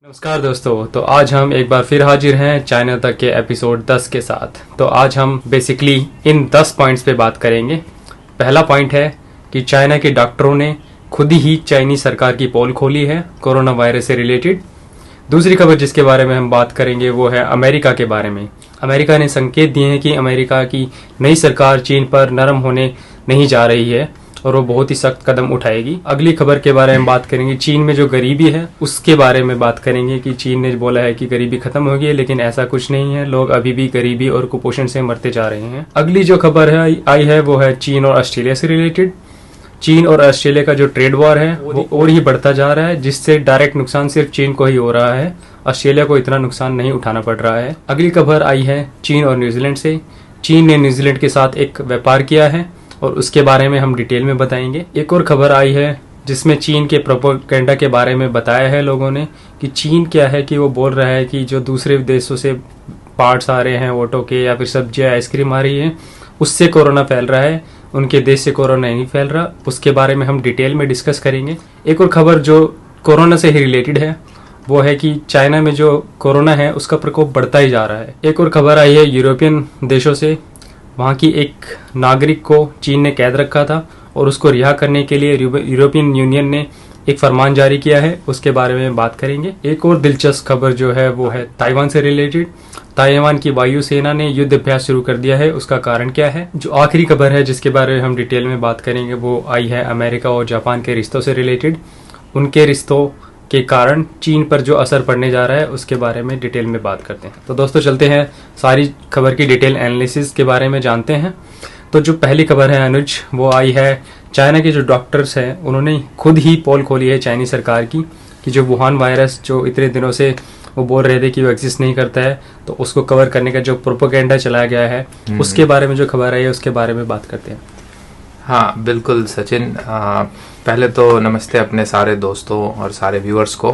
नमस्कार दोस्तों। तो आज हम एक बार फिर हाजिर हैं चाइना तक के एपिसोड 10 के साथ। तो आज हम बेसिकली इन 10 पॉइंट्स पे बात करेंगे। पहला पॉइंट है कि चाइना के डॉक्टरों ने खुद ही चाइनीज सरकार की पोल खोली है कोरोना वायरस से रिलेटेड। दूसरी खबर जिसके बारे में हम बात करेंगे वो है अमेरिका के बारे में। अमेरिका ने संकेत दिए हैं कि अमेरिका की नई सरकार चीन पर नरम होने नहीं जा रही है और वो बहुत ही सख्त कदम उठाएगी। अगली खबर के बारे में बात करेंगे, चीन में जो गरीबी है उसके बारे में बात करेंगे कि चीन ने बोला है कि गरीबी खत्म हो गई है, लेकिन ऐसा कुछ नहीं है, लोग अभी भी गरीबी और कुपोषण से मरते जा रहे हैं। अगली जो खबर है आई है वो है चीन और ऑस्ट्रेलिया से रिलेटेड। चीन और ऑस्ट्रेलिया का जो ट्रेड वॉर है वो और ही बढ़ता जा रहा है, जिससे डायरेक्ट नुकसान सिर्फ चीन को ही हो रहा है, ऑस्ट्रेलिया को इतना नुकसान नहीं उठाना पड़ रहा है। अगली खबर आई है चीन और न्यूजीलैंड से। चीन ने न्यूजीलैंड के साथ एक व्यापार किया है और उसके बारे में हम डिटेल में बताएंगे। एक और खबर आई है जिसमें चीन के प्रोपेगेंडा के बारे में बताया है लोगों ने कि चीन क्या है कि वो बोल रहा है कि जो दूसरे देशों से पार्ट्स आ रहे हैं ऑटो के या फिर सब्जियां आइसक्रीम आ रही है उससे कोरोना फैल रहा है, उनके देश से कोरोना नहीं फैल रहा। उसके बारे में हम डिटेल में डिस्कस करेंगे। एक और खबर जो कोरोना से ही रिलेटेड है वो है कि चाइना में जो कोरोना है उसका प्रकोप बढ़ता ही जा रहा है। एक और खबर आई है यूरोपियन देशों से। वहाँ की एक नागरिक को चीन ने कैद रखा था और उसको रिहा करने के लिए यूरोपियन यूनियन ने एक फरमान जारी किया है, उसके बारे में बात करेंगे। एक और दिलचस्प खबर जो है वो है ताइवान से रिलेटेड। ताइवान की वायुसेना ने युद्ध अभ्यास शुरू कर दिया है, उसका कारण क्या है। जो आखिरी खबर है जिसके बारे में हम डिटेल में बात करेंगे वो आई है अमेरिका और जापान के रिश्तों से रिलेटेड। उनके रिश्तों के कारण चीन पर जो असर पड़ने जा रहा है उसके बारे में डिटेल में बात करते हैं। तो दोस्तों चलते हैं सारी खबर की डिटेल एनालिसिस के बारे में जानते हैं। तो जो पहली खबर है अनुज वो आई है चाइना के जो डॉक्टर्स हैं उन्होंने खुद ही पोल खोली है चाइनीज सरकार की कि जो वुहान वायरस जो इतने दिनों से वो बोल रहे थे कि वो एग्जिस्ट नहीं करता है, तो उसको कवर करने का जो प्रोपेगेंडा चलाया गया है उसके बारे में जो खबर आई है उसके बारे में बात करते हैं। हाँ बिल्कुल सचिन, पहले तो नमस्ते अपने सारे दोस्तों और सारे व्यूअर्स को।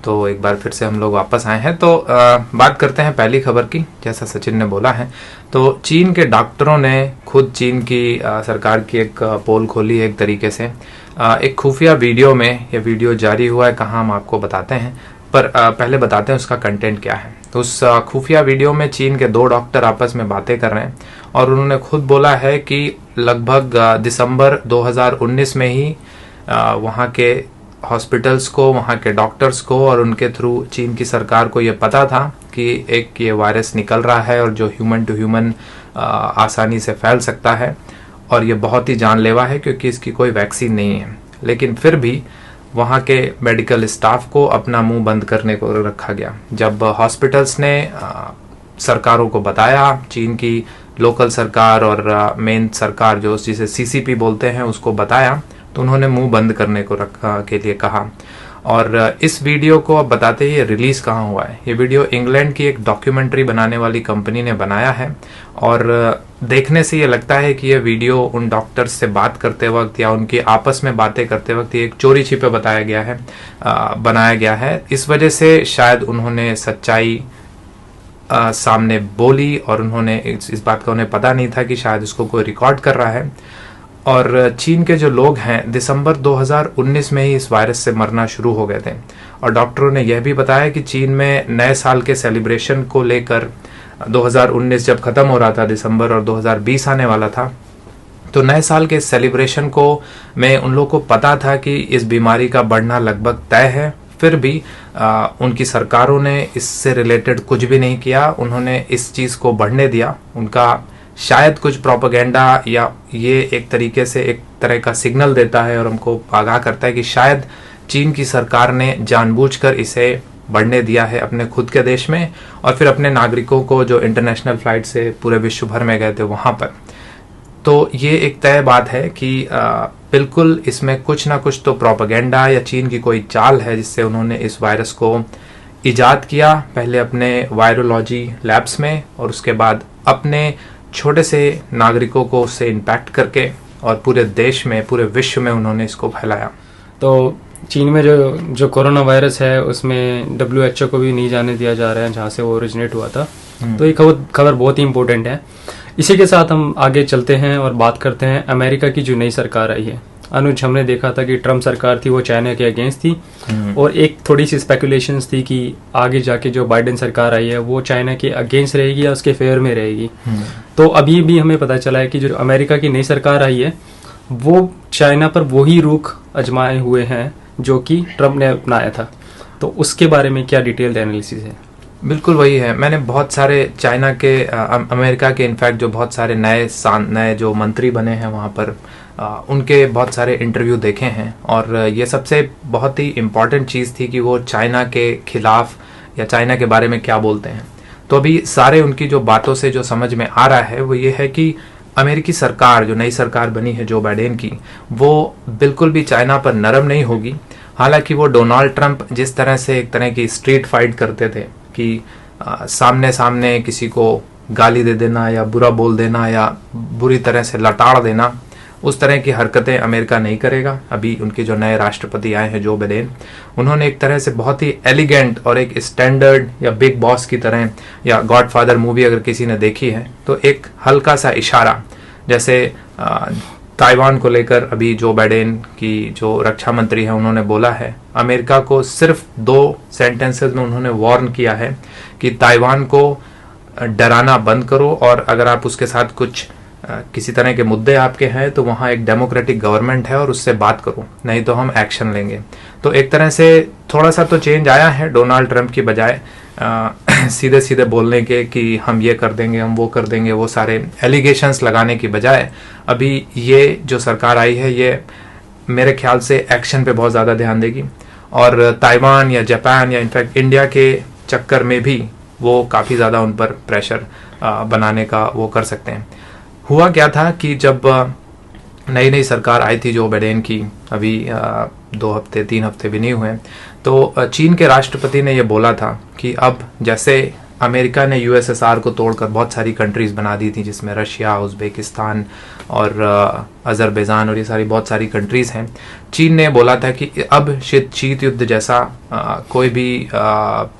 तो एक बार फिर से हम लोग वापस आए हैं। तो बात करते हैं पहली खबर की। जैसा सचिन ने बोला है तो चीन के डॉक्टरों ने खुद चीन की सरकार की एक पोल खोली है एक तरीके से। एक खुफिया वीडियो में यह वीडियो जारी हुआ है, कहाँ हम आपको बताते हैं, पर पहले बताते हैं उसका कंटेंट क्या है। तो उस खुफिया वीडियो में चीन के 2 डॉक्टर आपस में बातें कर रहे हैं और उन्होंने खुद बोला है कि लगभग दिसंबर 2019 में ही वहाँ के हॉस्पिटल्स को, वहाँ के डॉक्टर्स को और उनके थ्रू चीन की सरकार को ये पता था कि एक ये वायरस निकल रहा है और जो ह्यूमन टू ह्यूमन आसानी से फैल सकता है और ये बहुत ही जानलेवा है क्योंकि इसकी कोई वैक्सीन नहीं है। लेकिन फिर भी वहाँ के मेडिकल स्टाफ को अपना मुंह बंद करने को रखा गया। जब हॉस्पिटल्स ने सरकारों को बताया, चीन की लोकल सरकार और मेन सरकार जो जिसे सीसीपी बोलते हैं उसको बताया, तो उन्होंने मुंह बंद करने को के लिए कहा। और इस वीडियो को अब बताते ही रिलीज कहाँ हुआ है। ये वीडियो इंग्लैंड की एक डॉक्यूमेंट्री बनाने वाली कंपनी ने बनाया है और देखने से ये लगता है कि ये वीडियो उन डॉक्टर्स से बात करते वक्त या उनकी आपस में बातें करते वक्त एक चोरी छिपे बनाया गया है। इस वजह से शायद उन्होंने सच्चाई सामने बोली और उन्होंने इस बात का उन्हें पता नहीं था कि शायद इसको कोई रिकॉर्ड कर रहा है। और चीन के जो लोग हैं दिसंबर 2019 में ही इस वायरस से मरना शुरू हो गए थे। और डॉक्टरों ने यह भी बताया कि चीन में नए साल के सेलिब्रेशन को लेकर 2019 जब खत्म हो रहा था दिसंबर और 2020 आने वाला था, तो नए साल के सेलिब्रेशन को में उन लोगों को पता था कि इस बीमारी का बढ़ना लगभग तय है। फिर भी उनकी सरकारों ने इससे रिलेटेड कुछ भी नहीं किया, उन्होंने इस चीज़ को बढ़ने दिया। उनका शायद कुछ प्रोपेगेंडा या ये एक तरीके से एक तरह का सिग्नल देता है और हमको आगाह करता है कि शायद चीन की सरकार ने जानबूझकर इसे बढ़ने दिया है अपने खुद के देश में और फिर अपने नागरिकों को जो इंटरनेशनल फ्लाइट से पूरे विश्व भर में गए थे वहाँ पर। तो ये एक तय बात है कि बिल्कुल इसमें कुछ ना कुछ तो प्रोपेगेंडा या चीन की कोई चाल है जिससे उन्होंने इस वायरस को ईजाद किया, पहले अपने वायरोलॉजी लैब्स में और उसके बाद अपने छोटे से नागरिकों को उससे इम्पैक्ट करके और पूरे देश में, पूरे विश्व में उन्होंने इसको फैलाया। तो चीन में जो कोरोना वायरस है उसमें WHO को भी नहीं जाने दिया जा रहा है जहाँ से वो ओरिजिनेट हुआ था। तो ये खबर बहुत ही इंपॉर्टेंट है। इसी के साथ हम आगे चलते हैं और बात करते हैं अमेरिका की जो नई सरकार आई है। अनुज, हमने देखा था कि ट्रम्प सरकार थी वो चाइना के अगेंस्ट थी, और एक थोड़ी सी स्पेकुलेशंस थी कि आगे जाके जो बाइडेन सरकार आई है वो चाइना के अगेंस्ट रहेगी या उसके फेवर में रहेगी। तो अभी भी हमें पता चला है कि जो अमेरिका की नई सरकार आई है वो चाइना पर वही रुख आजमाए हुए हैं जो कि ट्रम्प ने अपनाया था। तो उसके बारे में क्या डिटेल्ड एनालिसिस है? बिल्कुल वही है। मैंने बहुत सारे चाइना के अमेरिका के इनफैक्ट जो बहुत सारे नए जो मंत्री बने हैं वहाँ पर उनके बहुत सारे इंटरव्यू देखे हैं, और ये सबसे बहुत ही इम्पॉर्टेंट चीज़ थी कि वो चाइना के खिलाफ या चाइना के बारे में क्या बोलते हैं। तो अभी सारे उनकी जो बातों से जो समझ में आ रहा है वो ये है कि अमेरिकी सरकार, जो नई सरकार बनी है जो बाइडेन की, वो बिल्कुल भी चाइना पर नरम नहीं होगी। हालांकि वो डोनाल्ड ट्रंप जिस तरह से एक तरह की स्ट्रीट फाइट करते थे कि सामने सामने किसी को गाली दे देना या बुरा बोल देना या बुरी तरह से लताड़ देना, उस तरह की हरकतें अमेरिका नहीं करेगा। अभी उनके जो नए राष्ट्रपति आए हैं जो बाइडेन, उन्होंने एक तरह से बहुत ही एलिगेंट और एक स्टैंडर्ड या बिग बॉस की तरह, या गॉडफादर मूवी अगर किसी ने देखी है तो एक हल्का सा इशारा, जैसे ताइवान को लेकर अभी जो बाइडेन की जो रक्षा मंत्री है उन्होंने बोला है, अमेरिका को सिर्फ 2 सेंटेंसेस में उन्होंने वार्न किया है कि ताइवान को डराना बंद करो, और अगर आप उसके साथ कुछ किसी तरह के मुद्दे आपके हैं तो वहाँ एक डेमोक्रेटिक गवर्नमेंट है और उससे बात करो, नहीं तो हम एक्शन लेंगे। तो एक तरह से थोड़ा सा तो चेंज आया है डोनाल्ड ट्रंप की बजाय सीधे सीधे बोलने के कि हम ये कर देंगे, हम वो कर देंगे, वो सारे एलिगेशंस लगाने की बजाय अभी ये जो सरकार आई है ये मेरे ख्याल से एक्शन पे बहुत ज़्यादा ध्यान देगी, और ताइवान या जापान या इनफैक्ट इंडिया के चक्कर में भी वो काफ़ी ज़्यादा उन पर प्रेशर बनाने का वो कर सकते हैं। हुआ क्या था कि जब नई नई सरकार आई थी जो बाइडेन की, अभी 2 हफ्ते 3 हफ्ते भी नहीं हुए, तो चीन के राष्ट्रपति ने ये बोला था कि अब जैसे अमेरिका ने यूएसएसआर को तोड़कर बहुत सारी कंट्रीज बना दी थी जिसमें रशिया, उज़्बेकिस्तान और अज़रबैजान और ये सारी बहुत सारी कंट्रीज हैं, चीन ने बोला था कि अब शीत युद्ध जैसा कोई भी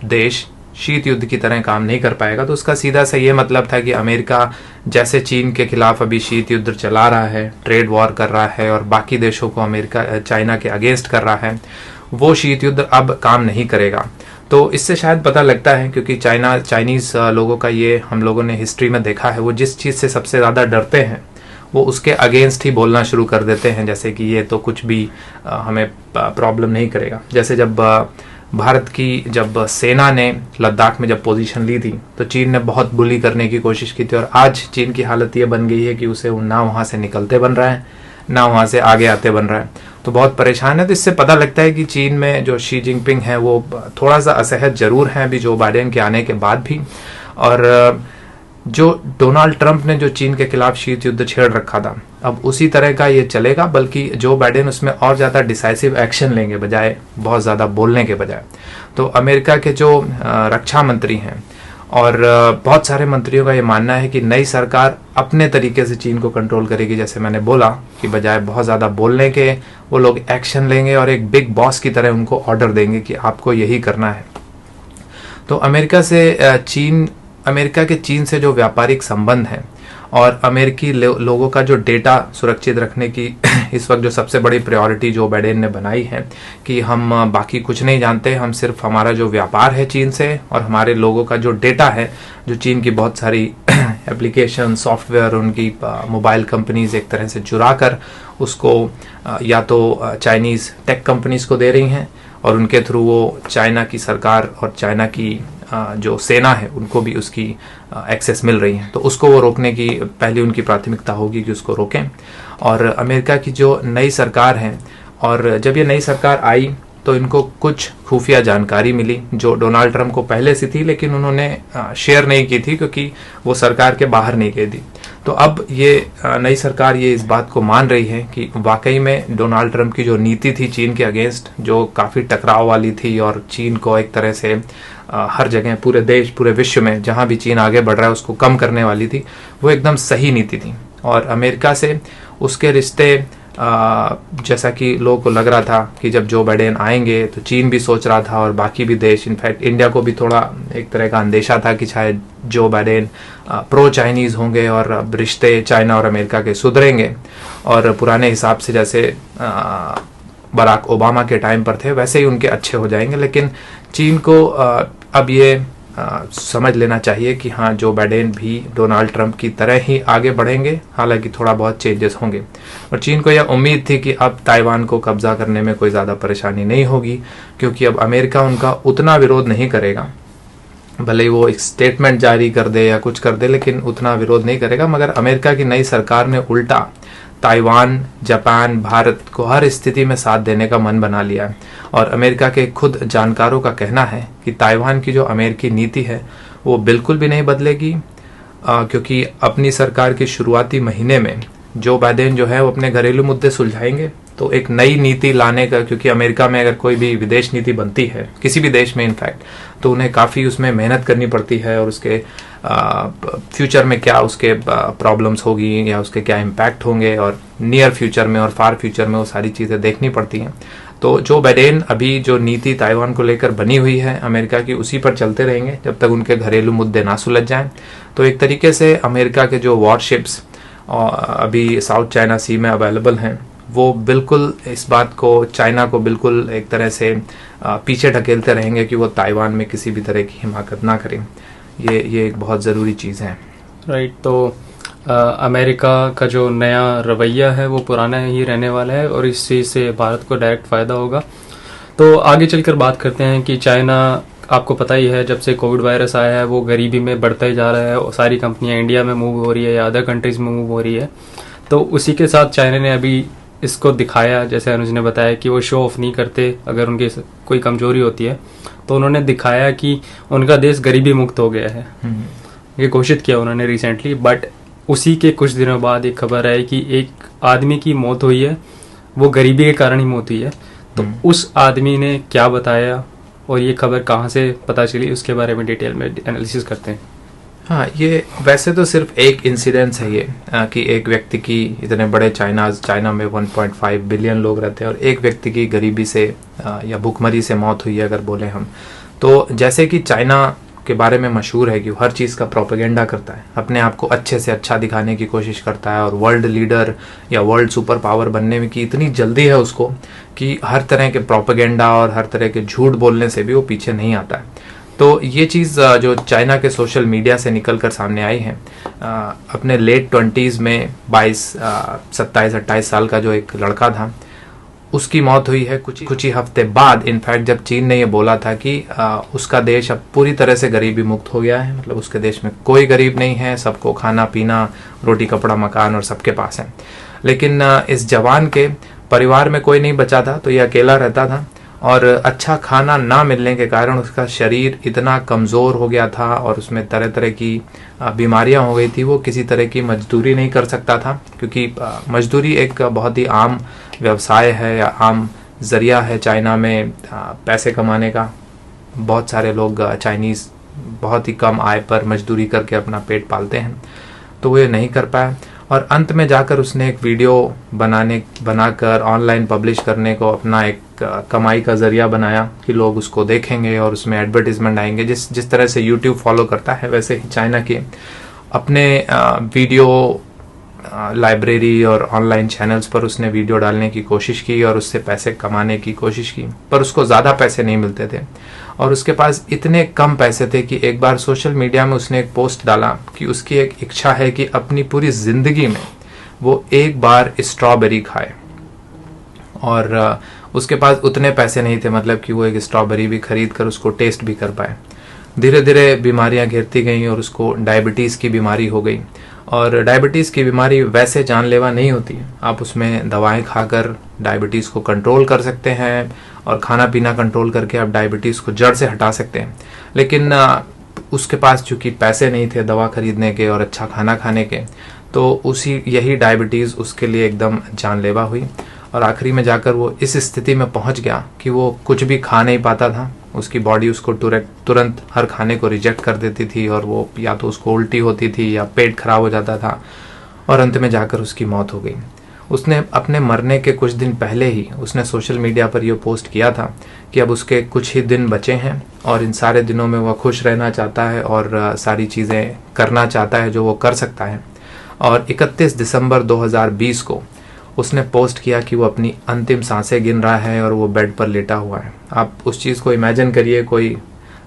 देश शीत युद्ध की तरह काम नहीं कर पाएगा। तो उसका सीधा सा ये मतलब था कि अमेरिका जैसे चीन के खिलाफ अभी शीत युद्ध चला रहा है, ट्रेड वॉर कर रहा है और बाकी देशों को चाइना के अगेंस्ट कर रहा है, वो शीत युद्ध अब काम नहीं करेगा। तो इससे शायद पता लगता है, क्योंकि चाइनीज लोगों का ये हम लोगों ने हिस्ट्री में देखा है, वो जिस चीज़ से सबसे ज़्यादा डरते हैं वो उसके अगेंस्ट ही बोलना शुरू कर देते हैं, जैसे कि ये तो कुछ भी हमें प्रॉब्लम नहीं करेगा। जैसे जब भारत की जब सेना ने लद्दाख में जब पोजीशन ली थी तो चीन ने बहुत बुली करने की कोशिश की थी, और आज चीन की हालत ये बन गई है कि उसे ना वहाँ से निकलते बन रहा है ना वहाँ से आगे आते बन रहा है, तो बहुत परेशान है। तो इससे पता लगता है कि चीन में जो शी जिनपिंग है वो थोड़ा सा असहज जरूर है अभी जो बाइडेन के आने के बाद भी, और जो डोनाल्ड ट्रंप ने जो चीन के खिलाफ शीत युद्ध छेड़ रखा था अब उसी तरह का ये चलेगा, बल्कि जो बाइडेन उसमें और ज़्यादा डिसाइसिव एक्शन लेंगे बजाय बहुत ज़्यादा बोलने के बजाय। तो अमेरिका के जो रक्षा मंत्री हैं और बहुत सारे मंत्रियों का ये मानना है कि नई सरकार अपने तरीके से चीन को कंट्रोल करेगी, जैसे मैंने बोला कि बजाय बहुत ज़्यादा बोलने के वो लोग एक्शन लेंगे और एक बिग बॉस की तरह उनको ऑर्डर देंगे कि आपको यही करना है। तो अमेरिका के चीन से जो व्यापारिक संबंध हैं और अमेरिकी लोगों का जो डेटा सुरक्षित रखने की इस वक्त जो सबसे बड़ी प्रायोरिटी जो बाइडेन ने बनाई है कि हम बाकी कुछ नहीं जानते, हम सिर्फ हमारा जो व्यापार है चीन से और हमारे लोगों का जो डेटा है, जो चीन की बहुत सारी एप्लीकेशन सॉफ्टवेयर उनकी मोबाइल कंपनीज एक तरह से चुरा कर उसको या तो चाइनीज़ टेक कंपनीज को दे रही हैं और उनके थ्रू वो चाइना की सरकार और चाइना की जो सेना है उनको भी उसकी एक्सेस मिल रही है। तो उसको वो रोकने की पहली उनकी प्राथमिकता होगी कि उसको रोकें। और अमेरिका की जो नई सरकार है, और जब ये नई सरकार आई तो इनको कुछ खुफिया जानकारी मिली जो डोनाल्ड ट्रंप को पहले से थी, लेकिन उन्होंने शेयर नहीं की थी क्योंकि वो सरकार के बाहर नहीं गई थी। तो अब ये नई सरकार ये इस बात को मान रही है कि वाकई में डोनाल्ड ट्रंप की जो नीति थी चीन के अगेंस्ट, जो काफ़ी टकराव वाली थी और चीन को एक तरह से हर जगह पूरे देश पूरे विश्व में जहाँ भी चीन आगे बढ़ रहा है उसको कम करने वाली थी, वो एकदम सही नीति थी। और अमेरिका से उसके रिश्ते जैसा कि लोगों को लग रहा था कि जब जो बाइडेन आएंगे तो चीन भी सोच रहा था और बाकी भी देश, इनफैक्ट इंडिया को भी थोड़ा एक तरह का अंदेशा था कि शायद जो बाइडेन प्रो चाइनीज़ होंगे और अब रिश्ते चाइना और अमेरिका के सुधरेंगे और पुराने हिसाब से जैसे बराक ओबामा के टाइम पर थे वैसे ही उनके अच्छे हो जाएंगे। लेकिन चीन को अब ये समझ लेना चाहिए कि हाँ, जो बाइडेन भी डोनाल्ड ट्रंप की तरह ही आगे बढ़ेंगे, हालांकि थोड़ा बहुत चेंजेस होंगे। और चीन को यह उम्मीद थी कि अब ताइवान को कब्जा करने में कोई ज़्यादा परेशानी नहीं होगी, क्योंकि अब अमेरिका उनका उतना विरोध नहीं करेगा। भले ही वो एक स्टेटमेंट जारी कर दे या कुछ कर दे, लेकिन उतना विरोध नहीं करेगा। मगर अमेरिका की नई सरकार ने उल्टा ताइवान, जापान, भारत को हर स्थिति में साथ देने का मन बना लिया है। और अमेरिका के खुद जानकारों का कहना है कि ताइवान की जो अमेरिकी नीति है वो बिल्कुल भी नहीं बदलेगी, क्योंकि अपनी सरकार के शुरुआती महीने में जो बाइडेन जो है वो अपने घरेलू मुद्दे सुलझाएंगे। तो एक नई नीति लाने का, क्योंकि अमेरिका में अगर कोई भी विदेश नीति बनती है किसी भी देश में इनफैक्ट, तो उन्हें काफ़ी उसमें मेहनत करनी पड़ती है और उसके फ्यूचर में क्या उसके प्रॉब्लम्स होगी या उसके क्या इम्पैक्ट होंगे, और नियर फ्यूचर में और फार फ्यूचर में वो सारी चीज़ें देखनी पड़ती हैं। तो जो बाइडेन अभी जो नीति ताइवान को लेकर बनी हुई है अमेरिका की, उसी पर चलते रहेंगे जब तक उनके घरेलू मुद्दे ना सुलझ जाएं। तो एक तरीके से अमेरिका के जो वॉरशिप्स अभी साउथ चाइना सी में अवेलेबल हैं, वो बिल्कुल इस बात को, चाइना को बिल्कुल एक तरह से पीछे ढकेलते रहेंगे कि वो ताइवान में किसी भी तरह की हिमाकत ना करें। ये एक बहुत ज़रूरी चीज़ है। राइट। तो अमेरिका का जो नया रवैया है वो पुराना ही रहने वाला है और इस चीज़ से भारत को डायरेक्ट फ़ायदा होगा। तो आगे चलकर बात करते हैं कि चाइना, आपको पता ही है जब से कोविड वायरस आया है वो गरीबी में बढ़ता ही जा रहा है और सारी कंपनियां इंडिया में मूव हो रही है या अदर कंट्रीज़ में मूव हो रही है। तो उसी के साथ चाइना ने अभी इसको दिखाया, जैसे अनुज ने बताया कि वो शो ऑफ नहीं करते अगर उनकी कोई कमजोरी होती है, तो उन्होंने दिखाया कि उनका देश गरीबी मुक्त हो गया है। ये घोषित किया उन्होंने रिसेंटली। बट उसी के कुछ दिनों बाद एक खबर आई कि एक आदमी की मौत हुई है, वो गरीबी के कारण ही मौत हुई है। तो उस आदमी ने क्या बताया और ये खबर कहाँ से पता चली, उसके बारे में डिटेल में एनालिसिस करते हैं। हाँ, ये वैसे तो सिर्फ एक इंसिडेंस है ये, कि एक व्यक्ति की, इतने बड़े चाइना में 1.5 बिलियन लोग रहते हैं और एक व्यक्ति की गरीबी से या भूखमरी से मौत हुई है अगर बोले हम। तो जैसे कि चाइना के बारे में मशहूर है कि वो हर चीज़ का प्रोपेगेंडा करता है, अपने आप को अच्छे से अच्छा दिखाने की कोशिश करता है और वर्ल्ड लीडर या वर्ल्ड सुपर पावर बनने में की इतनी जल्दी है उसको कि हर तरह के प्रोपेगेंडा और हर तरह के झूठ बोलने से भी वो पीछे नहीं आता है। तो ये चीज़ जो चाइना के सोशल मीडिया से निकल कर सामने आई है, अपने लेट 20s में 27-28 साल का जो एक लड़का था उसकी मौत हुई है कुछ ही हफ्ते बाद। इनफैक्ट जब चीन ने ये बोला था कि उसका देश अब पूरी तरह से गरीबी मुक्त हो गया है, मतलब उसके देश में कोई गरीब नहीं है, सबको खाना पीना, रोटी कपड़ा मकान और सबके पास है। लेकिन इस जवान के परिवार में कोई नहीं बचा था, तो ये अकेला रहता था और अच्छा खाना ना मिलने के कारण उसका शरीर इतना कमज़ोर हो गया था और उसमें तरह तरह की बीमारियां हो गई थी। वो किसी तरह की मजदूरी नहीं कर सकता था, क्योंकि मजदूरी एक बहुत ही आम व्यवसाय है या आम ज़रिया है चाइना में पैसे कमाने का। बहुत सारे लोग चाइनीज़ बहुत ही कम आय पर मजदूरी करके अपना पेट पालते हैं, तो वो ये नहीं कर पाया। और अंत में जाकर उसने एक वीडियो बनाकर ऑनलाइन पब्लिश करने को अपना एक कमाई का जरिया बनाया कि लोग उसको देखेंगे और उसमें एडवर्टीजमेंट आएंगे। जिस तरह से यूट्यूब फॉलो करता है वैसे ही चाइना के अपने वीडियो लाइब्रेरी और ऑनलाइन चैनल्स पर उसने वीडियो डालने की कोशिश की और उससे पैसे कमाने की कोशिश की, पर उसको ज़्यादा पैसे नहीं मिलते थे और उसके पास इतने कम पैसे थे कि एक बार सोशल मीडिया में उसने एक पोस्ट डाला कि उसकी एक इच्छा है कि अपनी पूरी ज़िंदगी में वो एक बार स्ट्रॉबेरी खाए। और उसके पास उतने पैसे नहीं थे, मतलब कि वो एक स्ट्रॉबेरी भी खरीद कर उसको टेस्ट भी कर पाए। धीरे धीरे बीमारियां घेरती गईं और उसको डायबिटीज़ की बीमारी हो गई। और डायबिटीज़ की बीमारी वैसे जानलेवा नहीं होती है, आप उसमें दवाएं खाकर डायबिटीज़ को कंट्रोल कर सकते हैं और खाना पीना कंट्रोल करके आप डायबिटीज़ को जड़ से हटा सकते हैं। लेकिन उसके पास चूँकि पैसे नहीं थे दवा खरीदने के और अच्छा खाना खाने के, तो यही डायबिटीज़ उसके लिए एकदम जानलेवा हुई और आखिरी में जाकर वो इस स्थिति में पहुंच गया कि वो कुछ भी खा नहीं पाता था। उसकी बॉडी उसको तुरंत हर खाने को रिजेक्ट कर देती थी और वो या तो उसको उल्टी होती थी या पेट खराब हो जाता था और अंत में जाकर उसकी मौत हो गई। उसने अपने मरने के कुछ दिन पहले ही उसने सोशल मीडिया पर यह पोस्ट किया था कि अब उसके कुछ ही दिन बचे हैं और इन सारे दिनों में वह खुश रहना चाहता है और सारी चीज़ें करना चाहता है जो वो कर सकता है। और 31 दिसंबर 2020 को उसने पोस्ट किया कि वो अपनी अंतिम सांसें गिन रहा है और वो बेड पर लेटा हुआ है। आप उस चीज़ को इमेजिन करिए, कोई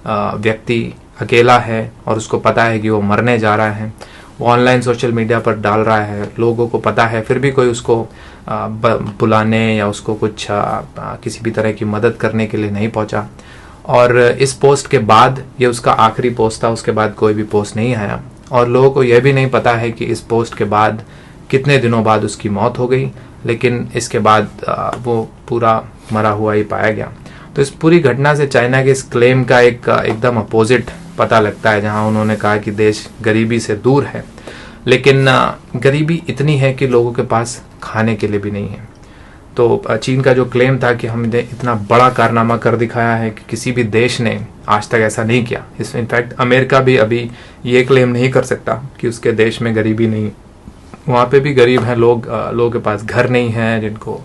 व्यक्ति अकेला है और उसको पता है कि वो मरने जा रहा है, वो ऑनलाइन सोशल मीडिया पर डाल रहा है, लोगों को पता है, फिर भी कोई उसको बुलाने या उसको कुछ किसी भी तरह की मदद करने के लिए नहीं पहुंचा। और इस पोस्ट के बाद ये उसका आखिरी पोस्ट था, उसके बाद कोई भी पोस्ट नहीं आया और लोगों को यह भी नहीं पता है कि इस पोस्ट के बाद कितने दिनों बाद उसकी मौत हो गई, लेकिन इसके बाद वो पूरा मरा हुआ ही पाया गया। तो इस पूरी घटना से चाइना के इस क्लेम का एकदम अपोजिट पता लगता है, जहां उन्होंने कहा कि देश गरीबी से दूर है, लेकिन गरीबी इतनी है कि लोगों के पास खाने के लिए भी नहीं है। तो चीन का जो क्लेम था कि हमने इतना बड़ा कारनामा कर दिखाया है कि किसी भी देश ने आज तक ऐसा नहीं किया। इनफैक्ट अमेरिका भी अभी ये क्लेम नहीं कर सकता कि उसके देश में गरीबी नहीं, वहाँ पे भी गरीब हैं लोग, लोगों के पास घर नहीं है, जिनको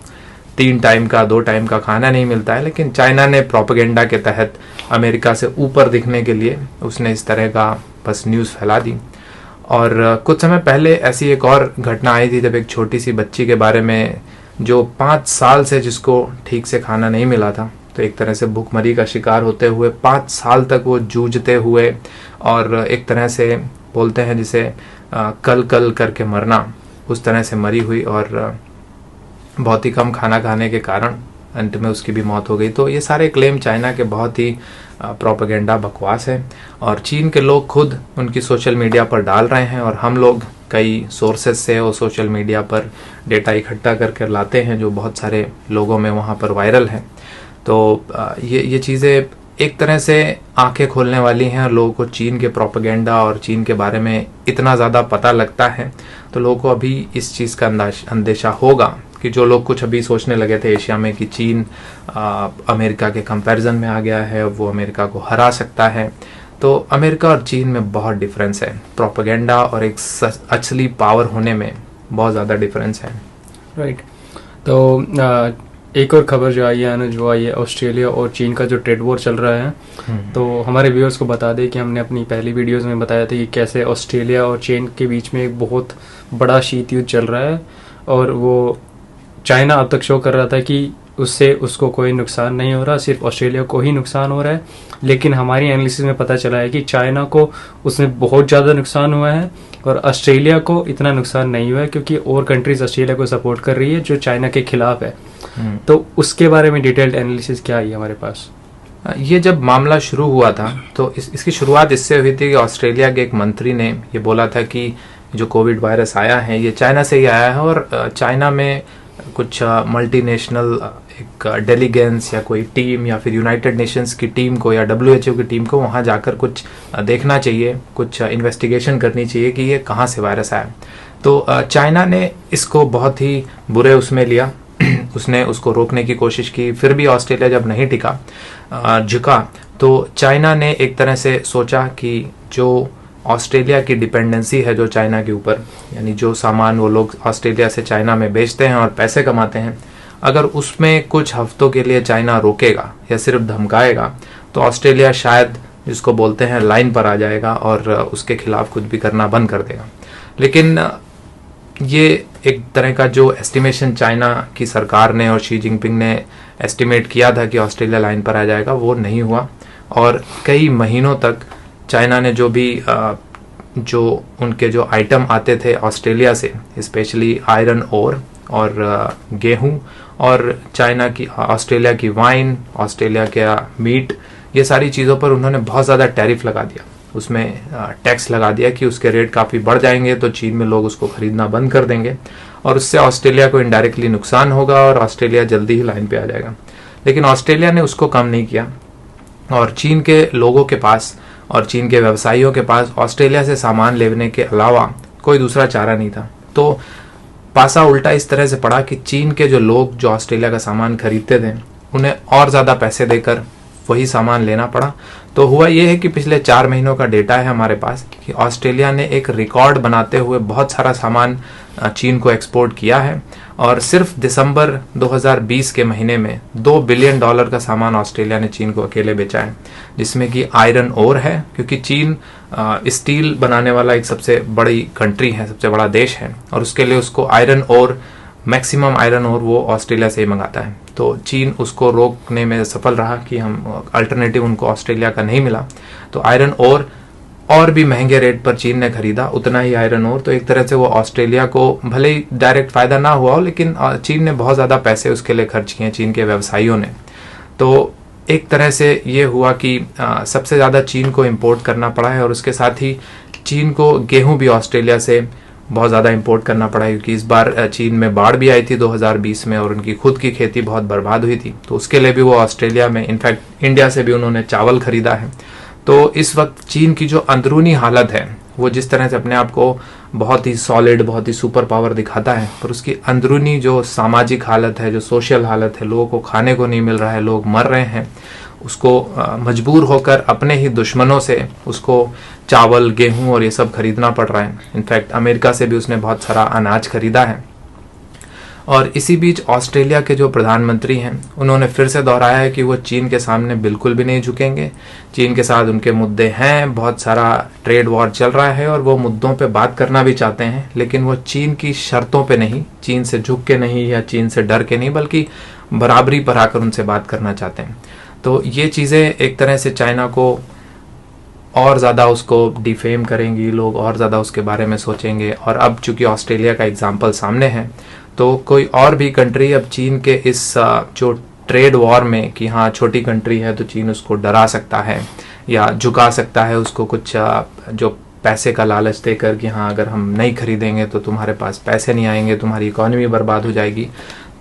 3 टाइम का 2 टाइम का खाना नहीं मिलता है। लेकिन चाइना ने प्रोपेगेंडा के तहत अमेरिका से ऊपर दिखने के लिए उसने इस तरह का बस न्यूज़ फैला दी। और कुछ समय पहले ऐसी एक और घटना आई थी जब एक छोटी सी बच्ची के बारे में जो 5 साल से जिसको ठीक से खाना नहीं मिला था, तो एक तरह से भूखमरी का शिकार होते हुए 5 साल तक वो जूझते हुए और एक तरह से बोलते हैं जिसे कल कल करके मरना, उस तरह से मरी हुई और बहुत ही कम खाना खाने के कारण अंत में उसकी भी मौत हो गई। तो ये सारे क्लेम चाइना के बहुत ही प्रोपेगेंडा बकवास है और चीन के लोग खुद उनकी सोशल मीडिया पर डाल रहे हैं और हम लोग कई सोर्सेज से और सोशल मीडिया पर डेटा इकट्ठा करके लाते हैं जो बहुत सारे लोगों में वहाँ पर वायरल है। तो ये चीज़ें एक तरह से आंखें खोलने वाली हैं और लोगों को चीन के प्रोपेगेंडा और चीन के बारे में इतना ज़्यादा पता लगता है तो लोगों को अभी इस चीज़ का अंदेशा होगा कि जो लोग कुछ अभी सोचने लगे थे एशिया में कि चीन अमेरिका के कंपैरिजन में आ गया है, वो अमेरिका को हरा सकता है, तो अमेरिका और चीन में बहुत डिफरेंस है। प्रोपेगेंडा और एक असली पावर होने में बहुत ज़्यादा डिफरेंस है। राइट। तो एक और खबर जो आई है अनुज, वो आई है ऑस्ट्रेलिया और चीन का जो ट्रेड वॉर चल रहा है। तो हमारे व्यूअर्स को बता दें कि हमने अपनी पहली वीडियोस में बताया था कि कैसे ऑस्ट्रेलिया और चीन के बीच में एक बहुत बड़ा शीत युद्ध चल रहा है और वो चाइना अब तक शो कर रहा था कि उससे उसको कोई नुकसान नहीं हो रहा, सिर्फ ऑस्ट्रेलिया को ही नुकसान हो रहा है। लेकिन हमारी एनालिसिस में पता चला है कि चाइना को उसमें बहुत ज़्यादा नुकसान हुआ है और ऑस्ट्रेलिया को इतना नुकसान नहीं हुआ है क्योंकि और कंट्रीज ऑस्ट्रेलिया को सपोर्ट कर रही है जो चाइना के खिलाफ है। तो उसके बारे में डिटेल्ड एनालिसिस क्या आई है हमारे पास? ये जब मामला शुरू हुआ था तो इसकी शुरुआत इससे हुई थी कि ऑस्ट्रेलिया के एक मंत्री ने ये बोला था कि जो कोविड वायरस आया है ये चाइना से ही आया है और चाइना में कुछ मल्टीनेशनल एक डेलीगेंस या कोई टीम या फिर यूनाइटेड नेशंस की टीम को या WHO की टीम को वहाँ जाकर कुछ देखना चाहिए, कुछ इन्वेस्टिगेशन करनी चाहिए कि ये कहाँ से वायरस आया। तो चाइना ने इसको बहुत ही बुरे उसमें लिया उसने उसको रोकने की कोशिश की, फिर भी ऑस्ट्रेलिया जब नहीं झुका तो चाइना ने एक तरह से सोचा कि जो ऑस्ट्रेलिया की डिपेंडेंसी है जो चाइना के ऊपर, यानी जो सामान वो लोग ऑस्ट्रेलिया से चाइना में बेचते हैं और पैसे कमाते हैं, अगर उसमें कुछ हफ्तों के लिए चाइना रोकेगा या सिर्फ धमकाएगा तो ऑस्ट्रेलिया शायद जिसको बोलते हैं लाइन पर आ जाएगा और उसके खिलाफ कुछ भी करना बंद कर देगा। लेकिन ये एक तरह का जो एस्टिमेशन चाइना की सरकार ने और शी जिनपिंग ने एस्टिमेट किया था कि ऑस्ट्रेलिया लाइन पर आ जाएगा, वो नहीं हुआ और कई महीनों तक चाइना ने जो उनके जो आइटम आते थे ऑस्ट्रेलिया से, स्पेशली आयरन ओर और गेहूं और चाइना की ऑस्ट्रेलिया की वाइन, ऑस्ट्रेलिया का मीट, ये सारी चीज़ों पर उन्होंने बहुत ज़्यादा टैरिफ लगा दिया, उसमें टैक्स लगा दिया कि उसके रेट काफ़ी बढ़ जाएंगे तो चीन में लोग उसको खरीदना बंद कर देंगे और उससे ऑस्ट्रेलिया को इनडायरेक्टली नुकसान होगा और ऑस्ट्रेलिया जल्दी ही लाइन पे आ जाएगा। लेकिन ऑस्ट्रेलिया ने उसको कम नहीं किया और चीन के लोगों के पास और चीन के व्यवसायियों के पास ऑस्ट्रेलिया से सामान लेने के अलावा कोई दूसरा चारा नहीं था। तो पासा उल्टा इस तरह से पड़ा कि चीन के जो लोग जो ऑस्ट्रेलिया का सामान खरीदते थे उन्हें और ज़्यादा पैसे देकर वही सामान लेना पड़ा। तो हुआ ये है कि पिछले 4 महीनों का डेटा है हमारे पास कि ऑस्ट्रेलिया ने एक रिकॉर्ड बनाते हुए बहुत सारा सामान चीन को एक्सपोर्ट किया है, और सिर्फ दिसंबर 2020 के महीने में $2 बिलियन का सामान ऑस्ट्रेलिया ने चीन को अकेले बेचा है, जिसमें कि आयरन ओर है, क्योंकि चीन स्टील बनाने वाला एक सबसे बड़ी कंट्री है, सबसे बड़ा देश है, और उसके लिए उसको iron ore, maximum iron ore वो ऑस्ट्रेलिया से ही मंगाता है। तो चीन उसको रोकने में सफल रहा कि हम अल्टरनेटिव उनको ऑस्ट्रेलिया का नहीं मिला, तो आयरन ओर और भी महंगे रेट पर चीन ने खरीदा उतना ही आयरन ओर। तो एक तरह से वो ऑस्ट्रेलिया को भले ही डायरेक्ट फायदा ना हुआ हो, लेकिन चीन ने बहुत ज्यादा पैसे उसके लिए खर्च किए, चीन के व्यवसायियों ने। तो एक तरह से ये हुआ कि सबसे ज्यादा चीन को इंपोर्ट करना पड़ा है, और उसके साथ ही चीन को गेहूं भी ऑस्ट्रेलिया से बहुत ज़्यादा इंपोर्ट करना पड़ा है, क्योंकि इस बार चीन में बाढ़ भी आई थी 2020 में, और उनकी खुद की खेती बहुत बर्बाद हुई थी। तो उसके लिए भी वो ऑस्ट्रेलिया में, इनफैक्ट इंडिया से भी उन्होंने चावल खरीदा है। तो इस वक्त चीन की जो अंदरूनी हालत है, वो जिस तरह से अपने आप को बहुत ही सॉलिड, बहुत ही सुपर पावर दिखाता है, पर उसकी अंदरूनी जो सामाजिक हालत है, जो सोशल हालत है, लोगों को खाने को नहीं मिल रहा है, लोग मर रहे हैं, उसको मजबूर होकर अपने ही दुश्मनों से उसको चावल, गेहूं और ये सब खरीदना पड़ रहा है। इनफैक्ट अमेरिका से भी उसने बहुत सारा अनाज खरीदा है। और इसी बीच ऑस्ट्रेलिया के जो प्रधानमंत्री हैं, उन्होंने फिर से दोहराया है कि वो चीन के सामने बिल्कुल भी नहीं झुकेंगे। चीन के साथ उनके मुद्दे हैं, बहुत सारा ट्रेड वॉर चल रहा है, और वो मुद्दों पे बात करना भी चाहते हैं, लेकिन वो चीन की शर्तों पे नहीं, चीन से झुक के नहीं या चीन से डर के नहीं, बल्कि बराबरी पर आकर उनसे बात करना चाहते हैं। तो ये चीज़ें एक तरह से चाइना को और ज़्यादा उसको डिफेम करेंगी, लोग और ज़्यादा उसके बारे में सोचेंगे। और अब चूंकि ऑस्ट्रेलिया का एग्जाम्पल सामने है, तो कोई और भी कंट्री अब चीन के इस जो ट्रेड वॉर में, कि हाँ छोटी कंट्री है तो चीन उसको डरा सकता है या झुका सकता है, उसको कुछ जो पैसे का लालच देकर कि हाँ अगर हम नहीं खरीदेंगे तो तुम्हारे पास पैसे नहीं आएंगे, तुम्हारी इकोनॉमी बर्बाद हो जाएगी।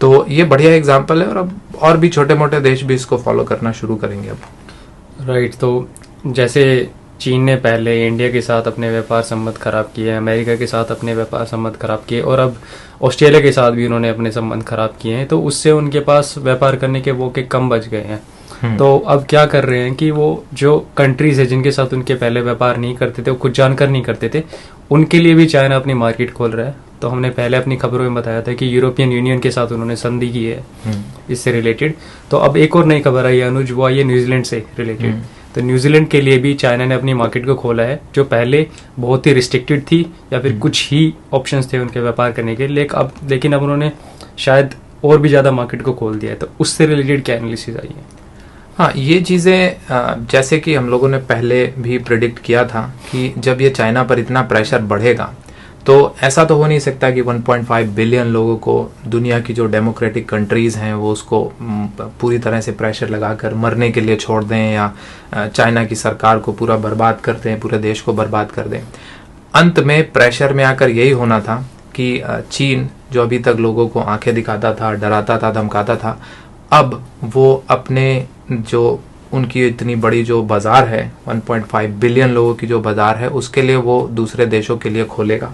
तो ये बढ़िया एग्जाम्पल है, और अब और भी छोटे मोटे देश भी इसको फॉलो करना शुरू करेंगे अब। राइट। तो जैसे चीन ने पहले इंडिया के साथ अपने व्यापार संबंध खराब किए, अमेरिका के साथ अपने व्यापार संबंध खराब किए, और अब ऑस्ट्रेलिया के साथ भी उन्होंने अपने संबंध खराब किए हैं, तो उससे उनके पास व्यापार करने के मौके कम बच गए हैं। तो अब क्या कर रहे हैं कि वो जो कंट्रीज है जिनके साथ उनके पहले व्यापार नहीं करते थे, वो कुछ जानकर नहीं करते थे, उनके लिए भी चाइना अपनी मार्केट खोल रहा है। तो हमने पहले अपनी खबरों में बताया था कि यूरोपियन यूनियन के साथ उन्होंने संधि की है इससे रिलेटेड। तो अब एक और नई खबर आई है अनुज, वो आई है न्यूजीलैंड से रिलेटेड। तो न्यूजीलैंड के लिए भी चाइना ने अपनी मार्केट को खोला है, जो पहले बहुत ही रिस्ट्रिक्टेड थी, या फिर कुछ ही ऑप्शंस थे उनके व्यापार करने के, लेकिन अब उन्होंने शायद और भी ज्यादा मार्केट को खोल दिया है। तो उससे रिलेटेड क्या एनालिसिस आई है? हाँ, ये चीज़ें जैसे कि हम लोगों ने पहले भी प्रिडिक्ट किया था कि जब ये चाइना पर इतना प्रेशर बढ़ेगा, तो ऐसा तो हो नहीं सकता कि 1.5 बिलियन लोगों को, दुनिया की जो डेमोक्रेटिक कंट्रीज़ हैं, वो उसको पूरी तरह से प्रेशर लगाकर मरने के लिए छोड़ दें, या चाइना की सरकार को पूरा बर्बाद कर दें, पूरे देश को बर्बाद कर दें। अंत में प्रेशर में आकर यही होना था कि चीन, जो अभी तक लोगों को आंखें दिखाता था, डराता था, धमकाता था, अब वो अपने जो उनकी इतनी बड़ी जो बाज़ार है, 1.5 बिलियन लोगों की जो बाज़ार है, उसके लिए वो दूसरे देशों के लिए खोलेगा।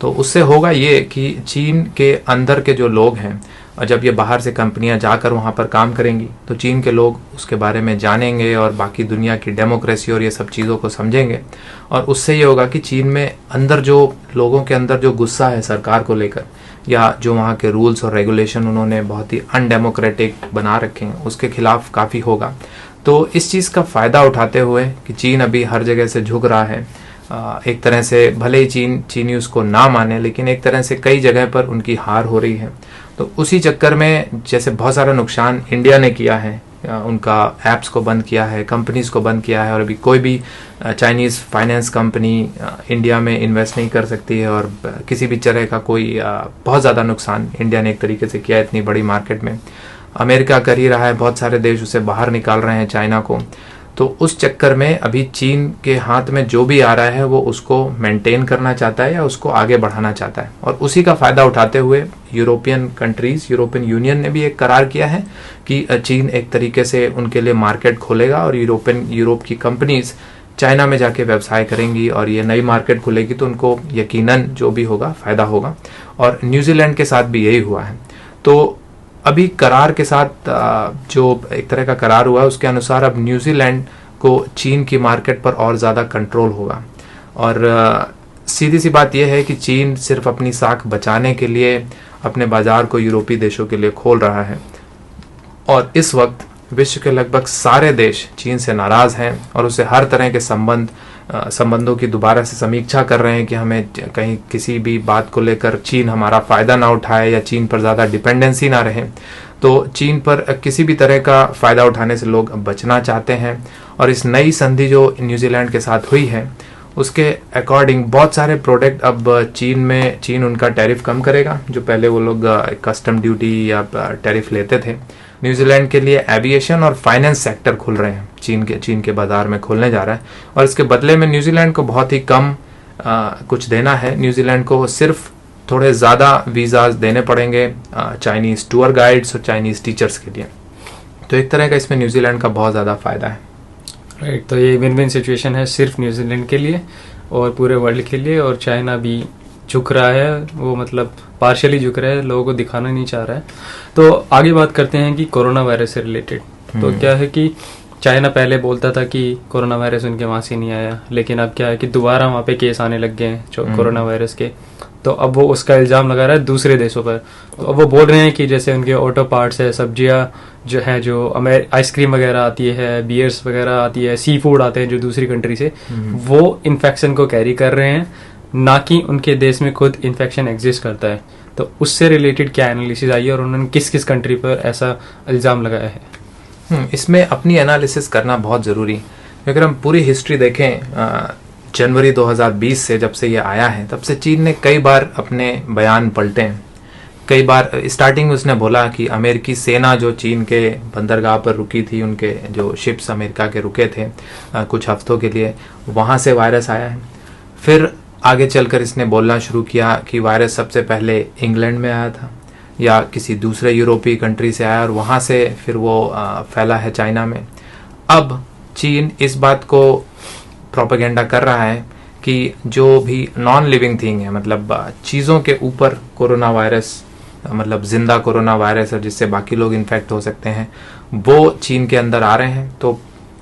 तो उससे होगा ये कि चीन के अंदर के जो लोग हैं, और जब ये बाहर से कंपनियां जाकर वहाँ पर काम करेंगी, तो चीन के लोग उसके बारे में जानेंगे और बाकी दुनिया की डेमोक्रेसी और ये सब चीज़ों को समझेंगे। और उससे ये होगा कि चीन में अंदर जो लोगों के अंदर जो गुस्सा है सरकार को लेकर, या जो वहाँ के रूल्स और रेगुलेशन उन्होंने बहुत ही अनडेमोक्रेटिक बना रखे हैं, उसके खिलाफ काफ़ी होगा। तो इस चीज़ का फ़ायदा उठाते हुए कि चीन अभी हर जगह से झुक रहा है, एक तरह से भले ही चीनी उसको ना माने, लेकिन एक तरह से कई जगह पर उनकी हार हो रही है। तो उसी चक्कर में जैसे बहुत सारा नुकसान इंडिया ने किया है, उनका ऐप्स को बंद किया है, कंपनीज को बंद किया है, और अभी कोई भी चाइनीज़ फाइनेंस कंपनी इंडिया में इन्वेस्ट नहीं कर सकती है, और किसी भी तरह का कोई बहुत ज़्यादा नुकसान इंडिया ने एक तरीके से किया है इतनी बड़ी मार्केट में। अमेरिका कर ही रहा है, बहुत सारे देश उसे बाहर निकाल रहे हैं चाइना को। तो उस चक्कर में अभी चीन के हाथ में जो भी आ रहा है, वो उसको मेंटेन करना चाहता है या उसको आगे बढ़ाना चाहता है। और उसी का फ़ायदा उठाते हुए यूरोपियन कंट्रीज़, यूरोपियन यूनियन ने भी एक करार किया है कि चीन एक तरीके से उनके लिए मार्केट खोलेगा, और यूरोप की कंपनीज़ चाइना में जाके व्यवसाय करेंगी, और ये नई मार्केट खुलेगी तो उनको यकीनन जो भी होगा फ़ायदा होगा। और न्यूजीलैंड के साथ भी यही हुआ है। तो अभी करार के साथ जो एक तरह का करार हुआ है, उसके अनुसार अब न्यूजीलैंड को चीन की मार्केट पर और ज़्यादा कंट्रोल होगा। और सीधी सी बात यह है कि चीन सिर्फ अपनी साख बचाने के लिए अपने बाजार को यूरोपीय देशों के लिए खोल रहा है, और इस वक्त विश्व के लगभग सारे देश चीन से नाराज हैं और उसे हर तरह के संबंधों की दोबारा से समीक्षा कर रहे हैं कि हमें कहीं किसी भी बात को लेकर चीन हमारा फायदा ना उठाए या चीन पर ज़्यादा डिपेंडेंसी ना रहे। तो चीन पर किसी भी तरह का फ़ायदा उठाने से लोग बचना चाहते हैं, और इस नई संधि जो न्यूजीलैंड के साथ हुई है उसके अकॉर्डिंग बहुत सारे प्रोडक्ट अब चीन उनका टैरिफ कम करेगा। जो पहले वो लोग कस्टम ड्यूटी या टैरिफ लेते थे, न्यूजीलैंड के लिए एविएशन और फाइनेंस सेक्टर खुल रहे हैं, चीन के बाजार में खुलने जा रहा है, और इसके बदले में न्यूजीलैंड को बहुत ही कम कुछ देना है। न्यूजीलैंड को सिर्फ थोड़े ज़्यादा वीज़ाज देने पड़ेंगे चाइनीज़ टूर गाइड्स और चाइनीज़ टीचर्स के लिए। तो एक तरह का इसमें न्यूजीलैंड का बहुत ज़्यादा फ़ायदा है। राइट, तो ये विन विन सिचुएशन है सिर्फ न्यूजीलैंड के लिए और पूरे वर्ल्ड के लिए। और चाइना भी झुक रहा है, वो मतलब पार्शियली झुक रहा है, लोगों को दिखाना नहीं चाह रहा है। तो आगे बात करते हैं कि कोरोना वायरस से रिलेटेड। तो क्या है कि चाइना पहले बोलता था कि कोरोना वायरस उनके वहाँ से नहीं आया, लेकिन अब क्या है कि दोबारा वहाँ पे केस आने लग गए हैं कोरोना वायरस के। तो अब वो उसका इल्ज़ाम लगा रहा है दूसरे देशों पर। तो अब वो बोल रहे हैं कि जैसे उनके ऑटो पार्ट्स है, सब्जियां जो हैं, जो आइसक्रीम वगैरह आती है, बियर्स वगैरह आती है, सी फूड आते हैं जो दूसरी कंट्री से, वो इन्फेक्शन को कैरी कर रहे हैं, ना कि उनके देश में खुद इन्फेक्शन एग्जिस्ट करता है। तो उससे रिलेटेड क्या एनालिसिस आई है और उन्होंने किस किस कंट्री पर ऐसा इल्ज़ाम लगाया है? इसमें अपनी एनालिसिस करना बहुत ज़रूरी है। अगर हम पूरी हिस्ट्री देखें, जनवरी 2020 से जब से ये आया है तब से चीन ने कई बार अपने बयान पलटे हैं। कई बार स्टार्टिंग में उसने बोला कि अमेरिकी सेना जो चीन के बंदरगाह पर रुकी थी, उनके जो शिप्स अमेरिका के रुके थे कुछ हफ्तों के लिए, वहाँ से वायरस आया है। फिर आगे चलकर इसने बोलना शुरू किया कि वायरस सबसे पहले इंग्लैंड में आया था या किसी दूसरे यूरोपीय कंट्री से आया और वहाँ से फिर वो फैला है चाइना में। अब चीन इस बात को प्रोपेगेंडा कर रहा है कि जो भी नॉन लिविंग थिंग है, मतलब चीज़ों के ऊपर कोरोना वायरस, मतलब जिंदा कोरोना वायरस है जिससे बाकी लोग इन्फेक्ट हो सकते हैं, वो चीन के अंदर आ रहे हैं। तो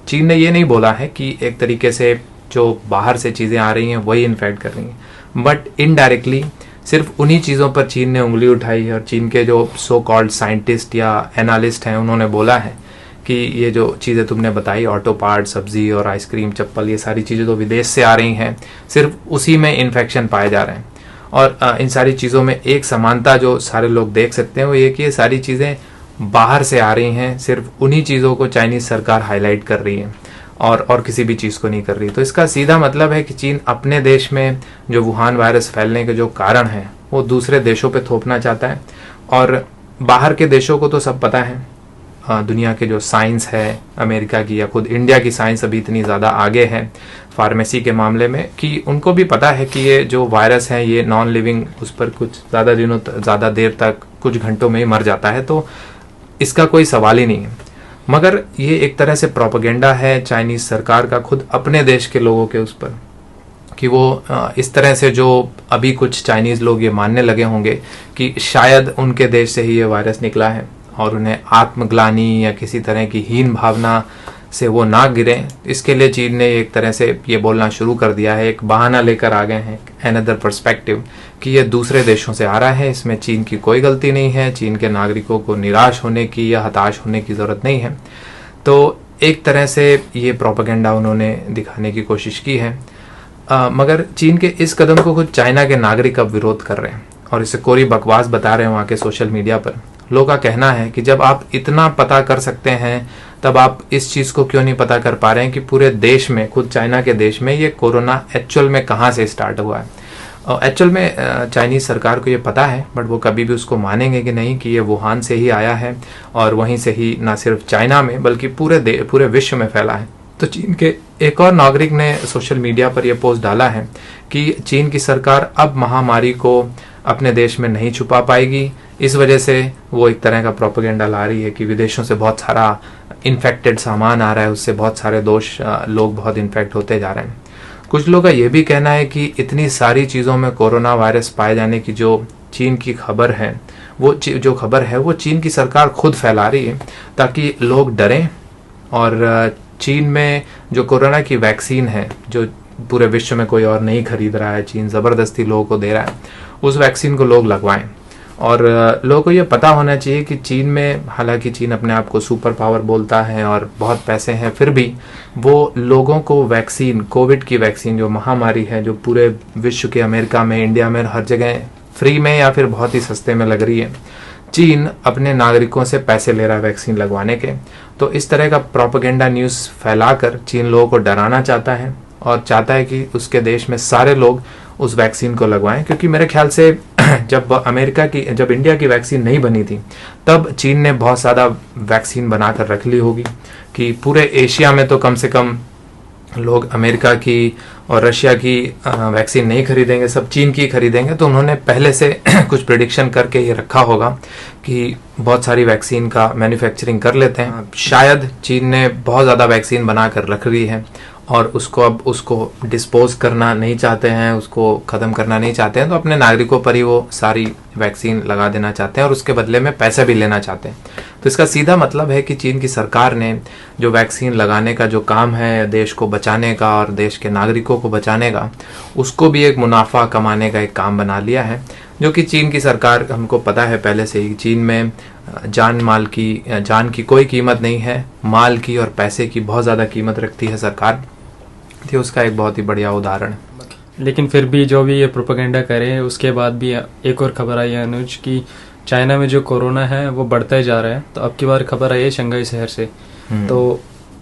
चीन ने ये नहीं बोला है कि एक तरीके से जो बाहर से चीज़ें आ रही हैं वही इन्फेक्ट कर रही हैं, बट इनडायरेक्टली सिर्फ उन्हीं चीज़ों पर चीन ने उंगली उठाई है। और चीन के जो सो कॉल्ड साइंटिस्ट या एनालिस्ट हैं उन्होंने बोला है कि ये जो चीज़ें तुमने बताई, ऑटो पार्ट, सब्जी और आइसक्रीम, चप्पल, ये सारी चीज़ें तो विदेश से आ रही हैं, सिर्फ उसी में इन्फेक्शन पाए जा रहे हैं। और इन सारी चीज़ों में एक समानता जो सारे लोग देख सकते हैं वो ये कि ये सारी चीज़ें बाहर से आ रही हैं, सिर्फ उन्हीं चीज़ों को चाइनीज़ सरकार हाईलाइट कर रही है और किसी भी चीज़ को नहीं कर रही। तो इसका सीधा मतलब है कि चीन अपने देश में जो वुहान वायरस फैलने के जो कारण हैं वो दूसरे देशों पे थोपना चाहता है। और बाहर के देशों को तो सब पता है, दुनिया के जो साइंस है अमेरिका की या खुद इंडिया की साइंस अभी इतनी ज़्यादा आगे है फार्मेसी के मामले में कि उनको भी पता है कि ये जो वायरस है ये नॉन लिविंग, उस पर कुछ ज़्यादा देर तक, कुछ घंटों में ही मर जाता है। तो इसका कोई सवाल ही नहीं है। मगर ये एक तरह से प्रोपेगेंडा है चाइनीज़ सरकार का खुद अपने देश के लोगों के उस पर, कि वो इस तरह से जो अभी कुछ चाइनीज़ लोग ये मानने लगे होंगे कि शायद उनके देश से ही ये वायरस निकला है और उन्हें आत्मग्लानि या किसी तरह की हीन भावना से वो ना गिरे, इसके लिए चीन ने एक तरह से ये बोलना शुरू कर दिया है, एक बहाना लेकर आ गए हैं, अनदर पर्सपेक्टिव, कि ये दूसरे देशों से आ रहा है, इसमें चीन की कोई गलती नहीं है, चीन के नागरिकों को निराश होने की या हताश होने की ज़रूरत नहीं है। तो एक तरह से ये प्रोपेगेंडा उन्होंने दिखाने की कोशिश की है। मगर चीन के इस कदम को खुद चाइना के नागरिक अब विरोध कर रहे हैं और इसे कोरी बकवास बता रहे हैं वहाँ के सोशल मीडिया पर। लोगों का कहना है कि जब आप इतना पता कर सकते हैं तब आप इस चीज़ को क्यों नहीं पता कर पा रहे हैं कि पूरे देश में, खुद चाइना के देश में, ये कोरोना एक्चुअल में कहाँ से स्टार्ट हुआ है। और एक्चुअल में चाइनीज़ सरकार को ये पता है, बट वो कभी भी उसको मानेंगे कि नहीं कि ये वुहान से ही आया है और वहीं से ही ना सिर्फ चाइना में बल्कि पूरे विश्व में फैला है। तो चीन के एक और नागरिक ने सोशल मीडिया पर यह पोस्ट डाला है कि चीन की सरकार अब महामारी को अपने देश में नहीं छुपा पाएगी, इस वजह से वो एक तरह का प्रोपेगेंडा ला रही है कि विदेशों से बहुत सारा इन्फेक्टेड सामान आ रहा है, उससे बहुत सारे लोग बहुत इन्फेक्ट होते जा रहे हैं। कुछ लोगों का ये भी कहना है कि इतनी सारी चीज़ों में कोरोना वायरस पाए जाने की जो चीन की खबर है, वो जो खबर है वो चीन की सरकार खुद फैला रही है ताकि लोग डरें और चीन में जो कोरोना की वैक्सीन है, जो पूरे विश्व में कोई और नहीं खरीद रहा है, चीन ज़बरदस्ती लोगों को दे रहा है, उस वैक्सीन को लोग लगवाएं। और लोगों को ये पता होना चाहिए कि चीन में, हालांकि चीन अपने आप को सुपर पावर बोलता है और बहुत पैसे हैं, फिर भी वो लोगों को वैक्सीन, कोविड की वैक्सीन जो महामारी है, जो पूरे विश्व के, अमेरिका में, इंडिया में, हर जगह फ्री में या फिर बहुत ही सस्ते में लग रही है, चीन अपने नागरिकों से पैसे ले रहा है वैक्सीन लगवाने के। तो इस तरह का प्रोपेगेंडा न्यूज़ फैलाकर चीन लोगों को डराना चाहता है और चाहता है कि उसके देश में सारे लोग उस वैक्सीन को लगवाएं। क्योंकि मेरे ख्याल से जब इंडिया की वैक्सीन नहीं बनी थी, तब चीन ने बहुत ज़्यादा वैक्सीन बनाकर रख ली होगी कि पूरे एशिया में तो कम से कम लोग अमेरिका की और रशिया की वैक्सीन नहीं खरीदेंगे, सब चीन की खरीदेंगे। तो उन्होंने पहले से कुछ प्रेडिक्शन करके ये रखा होगा कि बहुत सारी वैक्सीन का मैन्युफैक्चरिंग कर लेते हैं। शायद चीन ने बहुत ज़्यादा वैक्सीन बनाकर रख ली है और उसको डिस्पोज करना नहीं चाहते हैं, उसको ख़त्म करना नहीं चाहते हैं, तो अपने नागरिकों पर ही वो सारी वैक्सीन लगा देना चाहते हैं और उसके बदले में पैसे भी लेना चाहते हैं। तो इसका सीधा मतलब है कि चीन की सरकार ने जो वैक्सीन लगाने का जो काम है देश को बचाने का और देश के नागरिकों को बचाने का, उसको भी एक मुनाफा कमाने का एक काम बना लिया है। जो कि चीन की सरकार, हमको पता है पहले से ही, चीन में जान की कोई कीमत नहीं है, माल की और पैसे की बहुत ज़्यादा कीमत रखती है सरकार। तो उसका एक बहुत ही बढ़िया उदाहरण है। लेकिन फिर भी जो भी ये प्रोपेगेंडा करे, उसके बाद भी एक और खबर आई है अनुज कि चाइना में जो कोरोना है वो बढ़ता ही जा रहा है। तो अब की बार खबर आई है शंघाई शहर से, तो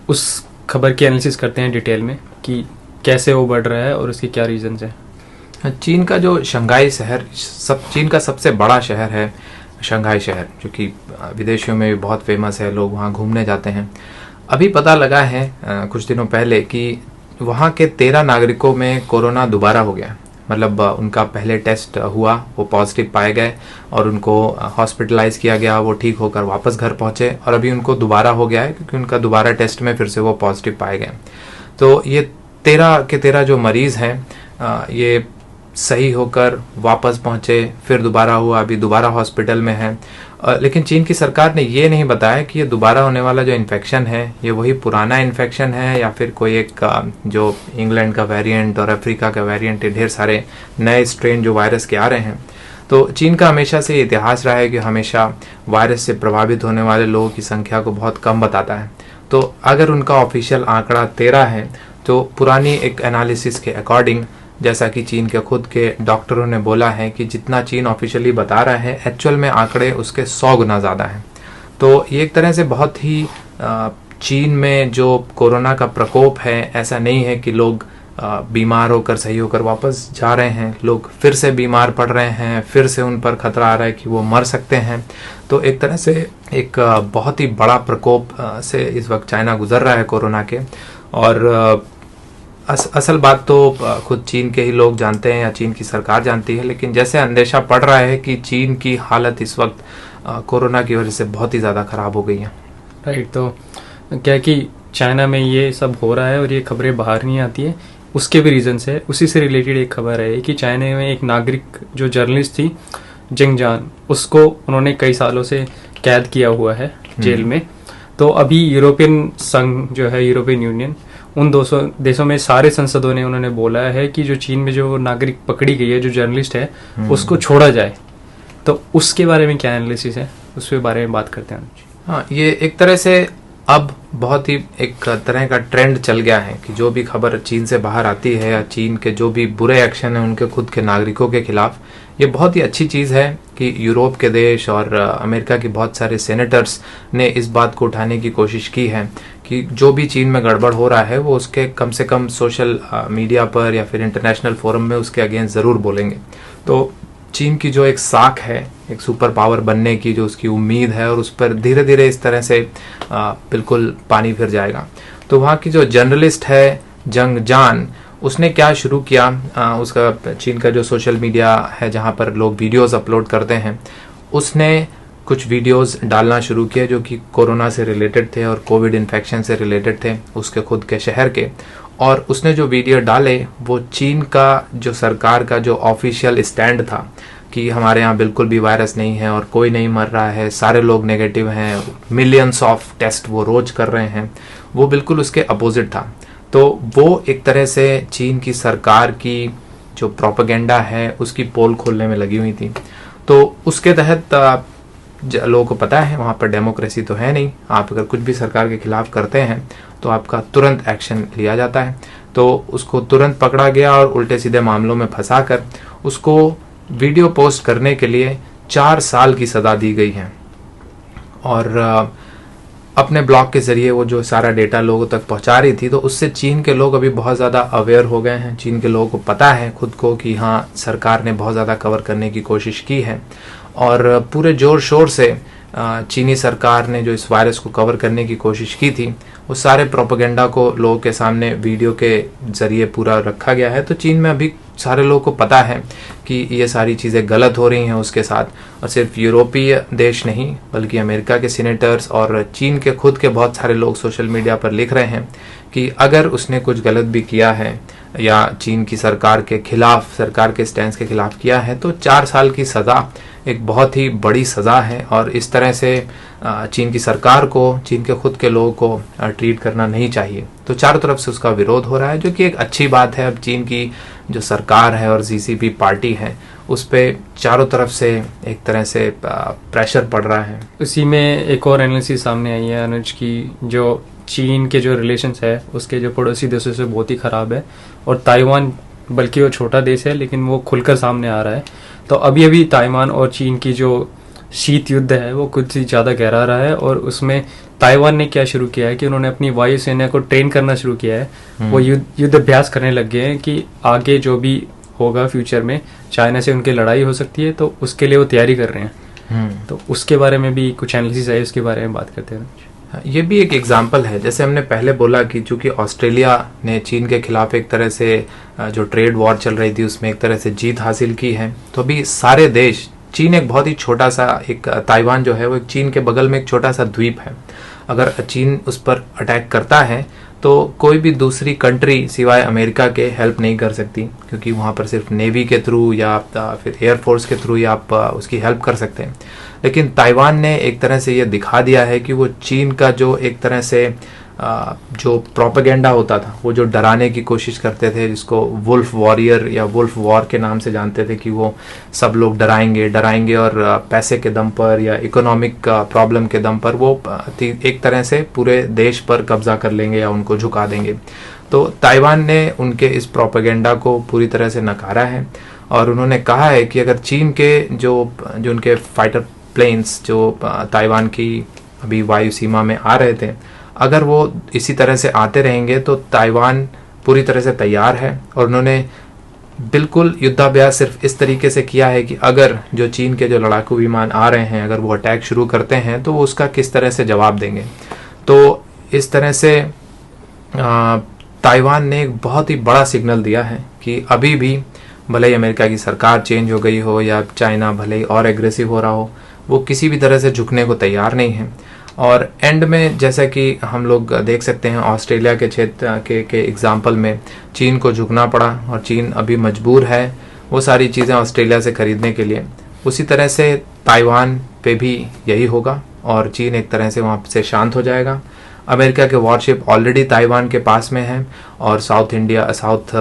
उस खबर की एनालिसिस करते हैं डिटेल में कि कैसे वो बढ़ रहा है और उसके क्या रीजंस है। चीन का जो शंघाई शहर, चीन का सबसे बड़ा शहर है शंघाई शहर, जो कि विदेशियों में भी बहुत फेमस है, लोग वहाँ घूमने जाते हैं। अभी पता लगा है कुछ दिनों पहले कि वहाँ के 13 नागरिकों में कोरोना दोबारा हो गया। मतलब उनका पहले टेस्ट हुआ, वो पॉजिटिव पाए गए और उनको हॉस्पिटलाइज किया गया, वो ठीक होकर वापस घर पहुँचे और अभी उनको दोबारा हो गया है क्योंकि उनका दोबारा टेस्ट में फिर से वो पॉजिटिव पाए गए। तो ये 13 के 13 जो मरीज़ हैं ये सही होकर वापस पहुँचे, फिर दोबारा हुआ, अभी दोबारा हॉस्पिटल में है। लेकिन चीन की सरकार ने ये नहीं बताया कि ये दोबारा होने वाला जो इन्फेक्शन है ये वही पुराना इन्फेक्शन है या फिर कोई एक जो इंग्लैंड का वेरिएंट और अफ्रीका का वेरिएंट, ढेर सारे नए स्ट्रेन जो वायरस के आ रहे हैं। तो चीन का हमेशा से इतिहास रहा है कि हमेशा वायरस से प्रभावित होने वाले लोगों की संख्या को बहुत कम बताता है। तो अगर उनका ऑफिशियल आंकड़ा 13 है, तो पुरानी एक एनालिसिस के अकॉर्डिंग, जैसा कि चीन के खुद के डॉक्टरों ने बोला है कि जितना चीन ऑफिशियली बता रहा है, एक्चुअल में आंकड़े उसके 100 गुना ज़्यादा हैं। तो ये एक तरह से बहुत ही चीन में जो कोरोना का प्रकोप है, ऐसा नहीं है कि लोग बीमार होकर सही होकर वापस जा रहे हैं, लोग फिर से बीमार पड़ रहे हैं, फिर से उन पर खतरा आ रहा है कि वो मर सकते हैं। तो एक तरह से एक बहुत ही बड़ा प्रकोप से इस वक्त चाइना गुजर रहा है कोरोना के। और असल बात तो खुद चीन के ही लोग जानते हैं या चीन की सरकार जानती है, लेकिन जैसे अंदेशा पड़ रहा है कि चीन की हालत इस वक्त कोरोना की वजह से बहुत ही ज़्यादा ख़राब हो गई है। राइट। तो क्या कि चाइना में ये सब हो रहा है और ये खबरें बाहर नहीं आती है, उसके भी रीजंस है। उसी से रिलेटेड एक खबर है कि चाइना में एक नागरिक जो जर्नलिस्ट थी जिंगजान, उसको उन्होंने कई सालों से कैद किया हुआ है जेल में। तो अभी यूरोपियन संघ जो है, यूरोपियन यूनियन, उन 200 देशों में सारे संसदों ने उन्होंने बोला है कि जो चीन में जो नागरिक पकड़ी गई है, जो जर्नलिस्ट है, उसको छोड़ा जाए। तो उसके बारे में क्या एनालिसिस है, उसके बारे में बात करते हैं। हाँ, ये एक तरह से अब बहुत ही एक तरह का ट्रेंड चल गया है कि जो भी खबर चीन से बाहर आती है या चीन के जो भी बुरे एक्शन है उनके खुद के नागरिकों के खिलाफ, ये बहुत ही अच्छी चीज़ है कि यूरोप के देश और अमेरिका के बहुत सारे सेनेटर्स ने इस बात को उठाने की कोशिश की है कि जो भी चीन में गड़बड़ हो रहा है वो उसके कम से कम सोशल मीडिया पर या फिर इंटरनेशनल फोरम में उसके अगेंस्ट ज़रूर बोलेंगे। तो चीन की जो एक साख है, एक सुपर पावर बनने की जो उसकी उम्मीद है, और उस पर धीरे धीरे इस तरह से बिल्कुल पानी फिर जाएगा। तो वहाँ की जो जर्नलिस्ट है जिंगजान, उसने क्या शुरू किया, उसका चीन का जो सोशल मीडिया है जहाँ पर लोग वीडियोस अपलोड करते हैं, उसने कुछ वीडियोस डालना शुरू किए जो कि कोरोना से रिलेटेड थे और कोविड इन्फेक्शन से रिलेटेड थे उसके खुद के शहर के। और उसने जो वीडियो डाले वो चीन का जो सरकार का जो ऑफिशियल स्टैंड था कि हमारे यहाँ बिल्कुल भी वायरस नहीं है और कोई नहीं मर रहा है, सारे लोग नेगेटिव हैं, मिलियंस ऑफ टेस्ट वो रोज कर रहे हैं, वो बिल्कुल उसके अपोजिट था। तो वो एक तरह से चीन की सरकार की जो प्रोपेगेंडा है उसकी पोल खोलने में लगी हुई थी। तो उसके तहत लोगों को पता है वहाँ पर डेमोक्रेसी तो है नहीं, आप अगर कुछ भी सरकार के खिलाफ करते हैं तो आपका तुरंत एक्शन लिया जाता है। तो उसको तुरंत पकड़ा गया और उल्टे सीधे मामलों में फंसाकर उसको वीडियो पोस्ट करने के लिए 4 साल की सज़ा दी गई है। और अपने ब्लॉग के ज़रिए वो जो सारा डेटा लोगों तक पहुंचा रही थी, तो उससे चीन के लोग अभी बहुत ज़्यादा अवेयर हो गए हैं। चीन के लोगों को पता है खुद को कि हाँ, सरकार ने बहुत ज़्यादा कवर करने की कोशिश की है और पूरे जोर शोर से चीनी सरकार ने जो इस वायरस को कवर करने की कोशिश की थी उस सारे प्रोपेगेंडा को लोगों के सामने वीडियो के ज़रिए पूरा रखा गया है। तो चीन में अभी सारे लोगों को पता है कि ये सारी चीज़ें गलत हो रही हैं उसके साथ। और सिर्फ यूरोपीय देश नहीं बल्कि अमेरिका के सीनेटर्स और चीन के खुद के बहुत सारे लोग सोशल मीडिया पर लिख रहे हैं कि अगर उसने कुछ गलत भी किया है या चीन की सरकार के खिलाफ, सरकार के स्टैंड के खिलाफ किया है, तो 4 साल की सज़ा एक बहुत ही बड़ी सज़ा है। और इस तरह से चीन की सरकार को, चीन के खुद के लोगों को ट्रीट करना नहीं चाहिए। तो चारों तरफ से उसका विरोध हो रहा है, जो कि एक अच्छी बात है। अब चीन की जो सरकार है और CCP पार्टी है उस पर चारों तरफ से एक तरह से प्रेशर पड़ रहा है। उसी में एक और एनालिसिस सामने आई है अनुज की, जो चीन के जो रिलेशंस है उसके जो पड़ोसी देशों से बहुत ही ख़राब है। और ताइवान, बल्कि वो छोटा देश है लेकिन वो खुलकर सामने आ रहा है। तो अभी अभी ताइवान और चीन की जो शीत युद्ध है वो कुछ ही ज़्यादा गहरा रहा है। और उसमें ताइवान ने क्या शुरू किया है कि उन्होंने अपनी वायुसेना को ट्रेन करना शुरू किया है। वो युद्ध अभ्यास करने लग गए हैं कि आगे जो भी होगा फ्यूचर में चाइना से उनकी लड़ाई हो सकती है, तो उसके लिए वो तैयारी कर रहे हैं। तो उसके बारे में भी कुछ एनालिसिस है, उसके बारे में बात करते हैं। ये भी एक एग्जाम्पल है, जैसे हमने पहले बोला कि चूंकि ऑस्ट्रेलिया ने चीन के खिलाफ एक तरह से जो ट्रेड वॉर चल रही थी उसमें एक तरह से जीत हासिल की है। तो अभी सारे देश, चीन एक बहुत ही छोटा सा, एक ताइवान जो है वो एक चीन के बगल में एक छोटा सा द्वीप है। अगर चीन उस पर अटैक करता है तो कोई भी दूसरी कंट्री सिवाय अमेरिका के हेल्प नहीं कर सकती, क्योंकि वहाँ पर सिर्फ नेवी के थ्रू या फिर एयरफोर्स के थ्रू ही आप उसकी हेल्प कर सकते हैं। लेकिन ताइवान ने एक तरह से ये दिखा दिया है कि वो चीन का जो एक तरह से जो प्रोपेगेंडा होता था, वो जो डराने की कोशिश करते थे, जिसको वुल्फ वॉरियर या वुल्फ वॉर के नाम से जानते थे, कि वो सब लोग डराएंगे और पैसे के दम पर या इकोनॉमिक प्रॉब्लम के दम पर वो एक तरह से पूरे देश पर कब्जा कर लेंगे या उनको झुका देंगे। तो ताइवान ने उनके इस प्रोपेगेंडा को पूरी तरह से नकारा है और उन्होंने कहा है कि अगर चीन के जो उनके फाइटर प्लेन्स जो ताइवान की अभी वायु सीमा में आ रहे थे, अगर वो इसी तरह से आते रहेंगे तो ताइवान पूरी तरह से तैयार है। और उन्होंने बिल्कुल युद्धाभ्यास सिर्फ इस तरीके से किया है कि अगर जो चीन के जो लड़ाकू विमान आ रहे हैं, अगर वो अटैक शुरू करते हैं तो वो उसका किस तरह से जवाब देंगे। तो इस तरह से ताइवान ने एक बहुत ही बड़ा सिग्नल दिया है कि अभी भी भले ही अमेरिका की सरकार चेंज हो गई हो या चाइना भले ही और एग्रेसिव हो रहा हो, वो किसी भी तरह से झुकने को तैयार नहीं है। और एंड में जैसा कि हम लोग देख सकते हैं ऑस्ट्रेलिया के क्षेत्र के एग्जाम्पल में चीन को झुकना पड़ा और चीन अभी मजबूर है वो सारी चीज़ें ऑस्ट्रेलिया से खरीदने के लिए। उसी तरह से ताइवान पे भी यही होगा और चीन एक तरह से वहाँ से शांत हो जाएगा। अमेरिका के वॉरशिप ऑलरेडी ताइवान के पास में है और साउथ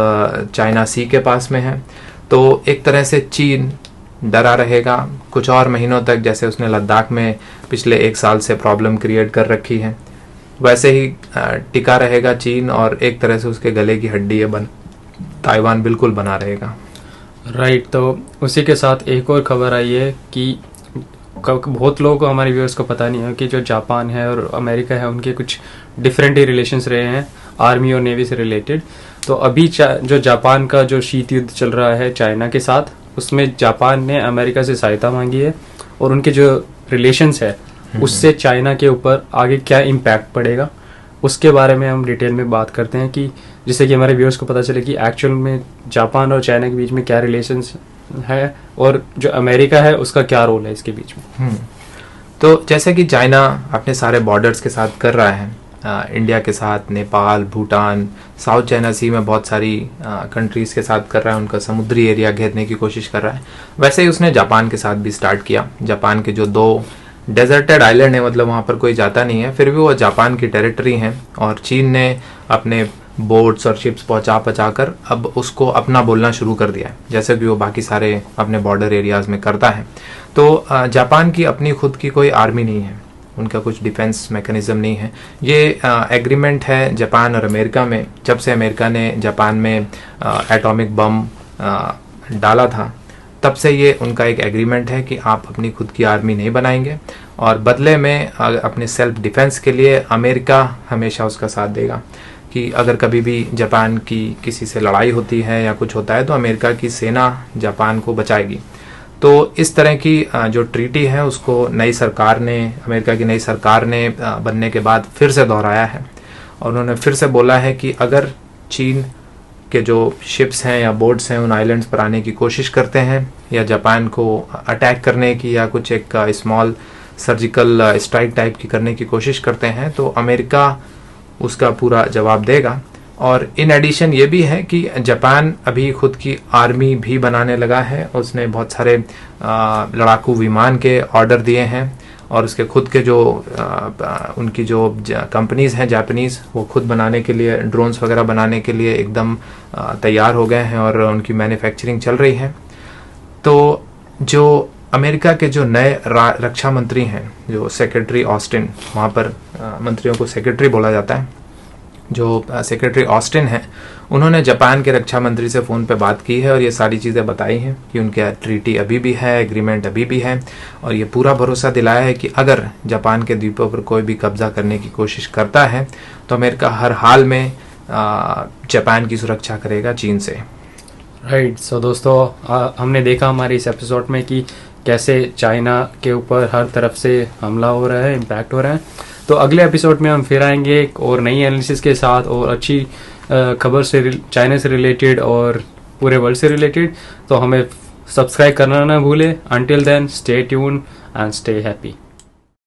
चाइना सी के पास में है। तो एक तरह से चीन डरा रहेगा कुछ और महीनों तक, जैसे उसने लद्दाख में पिछले 1 साल से प्रॉब्लम क्रिएट कर रखी है, वैसे ही टिका रहेगा चीन और एक तरह से उसके गले की हड्डी है ताइवान बिल्कुल बना रहेगा। राइट। तो उसी के साथ एक और खबर आई है कि बहुत लोगों को, हमारे व्यूअर्स को पता नहीं है कि जो जापान है और अमेरिका है उनके कुछ डिफरेंट ही रिलेशंस रहे हैं आर्मी और नेवी से रिलेटेड। तो अभी जो जापान का जो शीत युद्ध चल रहा है चाइना के साथ, उसमें जापान ने अमेरिका से सहायता मांगी है और उनके जो रिलेशंस है उससे चाइना के ऊपर आगे क्या इम्पैक्ट पड़ेगा उसके बारे में हम डिटेल में बात करते हैं, कि जिससे कि हमारे व्यूअर्स को पता चले कि एक्चुअल में जापान और चाइना के बीच में क्या रिलेशंस है और जो अमेरिका है उसका क्या रोल है इसके बीच में। तो जैसे कि चाइना अपने सारे बॉर्डर्स के साथ कर रहा है, इंडिया के साथ, नेपाल, भूटान, साउथ चाइना सी में बहुत सारी कंट्रीज़ के साथ कर रहा है, उनका समुद्री एरिया घेरने की कोशिश कर रहा है, वैसे ही उसने जापान के साथ भी स्टार्ट किया। जापान के जो 2 डेजर्टेड आइलैंड है, मतलब वहाँ पर कोई जाता नहीं है, फिर भी वो जापान की टेरिटरी है और चीन ने अपने बोट्स और शिप्स पहुँचा कर अब उसको अपना बोलना शुरू कर दिया है, जैसे कि वो बाकी सारे अपने बॉर्डर एरियाज़ में करता है। तो जापान की अपनी खुद की कोई आर्मी नहीं है, उनका कुछ डिफेंस मैकेनिज्म नहीं है। ये एग्रीमेंट है जापान और अमेरिका में, जब से अमेरिका ने जापान में एटॉमिक बम डाला था तब से ये उनका एक एग्रीमेंट है कि आप अपनी खुद की आर्मी नहीं बनाएंगे और बदले में अपने सेल्फ डिफेंस के लिए अमेरिका हमेशा उसका साथ देगा, कि अगर कभी भी जापान की किसी से लड़ाई होती है या कुछ होता है तो अमेरिका की सेना जापान को बचाएगी। तो इस तरह की जो ट्रीटी है उसको नई सरकार ने, अमेरिका की नई सरकार ने बनने के बाद फिर से दोहराया है और उन्होंने फिर से बोला है कि अगर चीन के जो शिप्स हैं या बोट्स हैं उन आइलैंड्स पर आने की कोशिश करते हैं या जापान को अटैक करने की या कुछ एक स्मॉल सर्जिकल स्ट्राइक टाइप की करने की कोशिश करते हैं तो अमेरिका उसका पूरा जवाब देगा। और इन एडिशन ये भी है कि जापान अभी खुद की आर्मी भी बनाने लगा है, उसने बहुत सारे लड़ाकू विमान के ऑर्डर दिए हैं और उसके खुद के जो उनकी जो कंपनीज हैं जापानीज, वो खुद बनाने के लिए, ड्रोन्स वगैरह बनाने के लिए एकदम तैयार हो गए हैं और उनकी मैन्युफैक्चरिंग चल रही है। तो जो अमेरिका के जो नए रक्षा मंत्री हैं, जो सेक्रेटरी ऑस्टिन, वहाँ पर मंत्रियों को सेक्रेटरी बोला जाता है, जो सेक्रेटरी ऑस्टिन है, उन्होंने जापान के रक्षा मंत्री से फ़ोन पे बात की है और ये सारी चीज़ें बताई हैं कि उनके ट्रीटी अभी भी है, एग्रीमेंट अभी भी है और ये पूरा भरोसा दिलाया है कि अगर जापान के द्वीपों पर कोई भी कब्जा करने की कोशिश करता है तो अमेरिका हर हाल में जापान की सुरक्षा करेगा चीन से। राइट। सो दोस्तों, हमने देखा हमारे इस एपिसोड में कि कैसे चाइना के ऊपर हर तरफ से हमला हो रहा है, इम्पैक्ट हो रहा है। तो अगले एपिसोड में हम फिर आएंगे एक और नई एनालिसिस के साथ और अच्छी खबर से, चाइना से रिलेटेड और पूरे वर्ल्ड से रिलेटेड। तो हमें सब्सक्राइब करना ना भूलें। Until then, stay tune and stay happy.